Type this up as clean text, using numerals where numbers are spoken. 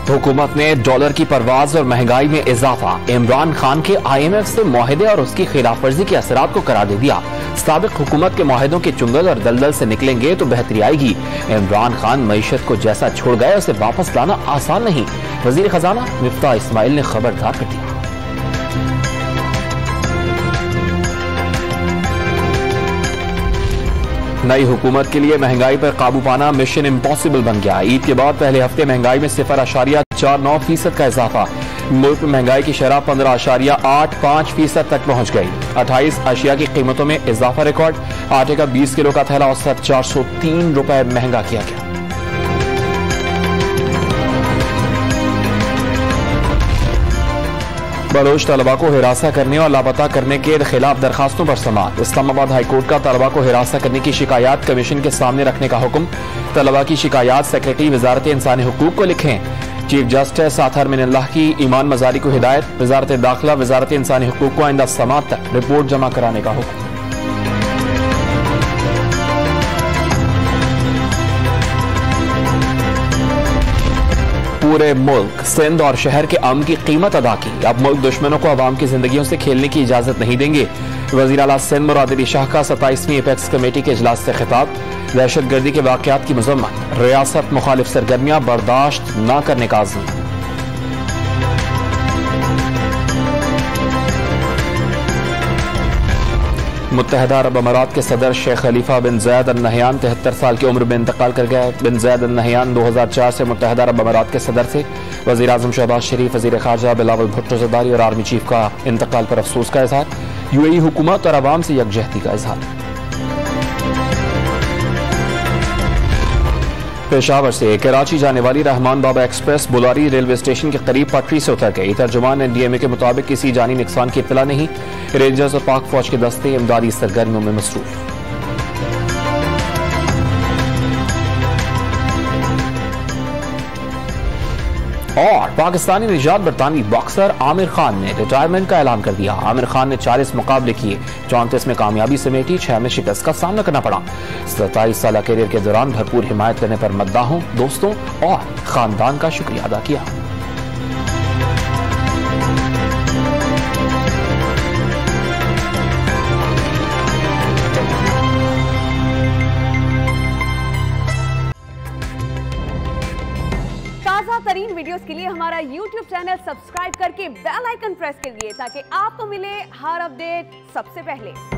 हुकूमत ने डॉलर की परवाज और महंगाई में इजाफा, इमरान खान के IMF से मुआहदे और उसकी खिलाफ वर्जी के असरात को करार दे दिया। साबिक हुकूमत के मुआहदों के चुंगल और दलदल से निकलेंगे तो बेहतरी आएगी। इमरान खान मईशत को जैसा छोड़ गए उसे वापस लाना आसान नहीं। वजीर खजाना मिफ्ताह इस्माइल ने खबरदार कर दिया। नई हुकूमत के लिए महंगाई पर काबू पाना मिशन इम्पॉसिबल बन गया। ईद के बाद पहले हफ्ते महंगाई में 0.49% का इजाफा। मुल्क में महंगाई की शरह 15.85% तक पहुंच गई। 28 अशिया की कीमतों में इजाफा रिकॉर्ड। आटे का 20 किलो का थैला औसत 403 रुपए महंगा किया गया। बलोच तलबा को हिरासा करने और लापता करने के खिलाफ दरखास्तों पर समाअत। इस्लामाबाद हाईकोर्ट का तलबा को हिरासा करने की शिकायत कमीशन के सामने रखने का हुक्म। तलबा की शिकायत सेक्रेटरी वजारत इंसानी हुकूक को लिखें। चीफ जस्टिस आथर मिनल्लाह की ईमान मजारी को हिदायत। वजारत दाखिला वजारत इंसानी हुकूक को आइंदा समाअत तक रिपोर्ट जमा कराने का हुक्म। पूरे मुल्क, सिंध और शहर के अमन की कीमत अदा की। अब मुल्क दुश्मनों को अवाम की जिंदगियों से खेलने की इजाजत नहीं देंगे। वजीर आला सिंध मुराद अली शाह का 27वीं एपेक्स कमेटी के इजलास से खिताब। दहशतगर्दी के वाकयात की मजम्मत, रियासत मुखालिफ सरगर्मियां बर्दाश्त न करने का आज़म। मुत्तहदा अरब अमारात के सदर शेख खलीफा बिन ज़ैद अल नहयान 73 साल की उम्र में इंतकाल कर गए। बिन ज़ैद अल नहयान 2004 से मुत्तहदा अरब अमारात के सदर थे। वज़ीर आज़म शहबाज शरीफ, वज़ीर ख़ारजा बिलावल भुट्टो ज़रदारी और आर्मी चीफ का इंतकाल पर अफसोस का इजहार। UAE हुकूमत और अवाम से यकजहती का इजहार। पेशावर से कराची जाने वाली रहमान बाबा एक्सप्रेस बुलारी रेलवे स्टेशन के करीब पटरी से उतर गई। तर्जुमान NDMA के मुताबिक किसी जानी नुकसान की इत्तला नहीं। रेंजर्स और पाक फौज के दस्ते इमदादी सरगर्मियों में मसरूफ। और पाकिस्तानी निजात बरतानवी बॉक्सर आमिर खान ने रिटायरमेंट का ऐलान कर दिया। आमिर खान ने 40 मुकाबले किए, 34 में कामयाबी समेटी, 6 में शिकस्त का सामना करना पड़ा। 27 साल करियर के दौरान भरपूर हिमायत करने पर मद्दाहों, दोस्तों और खानदान का शुक्रिया अदा किया। तरीन वीडियोस के लिए हमारा YouTube चैनल सब्सक्राइब करके बेल आइकन प्रेस करिए ताकि आपको मिले हर अपडेट सबसे पहले।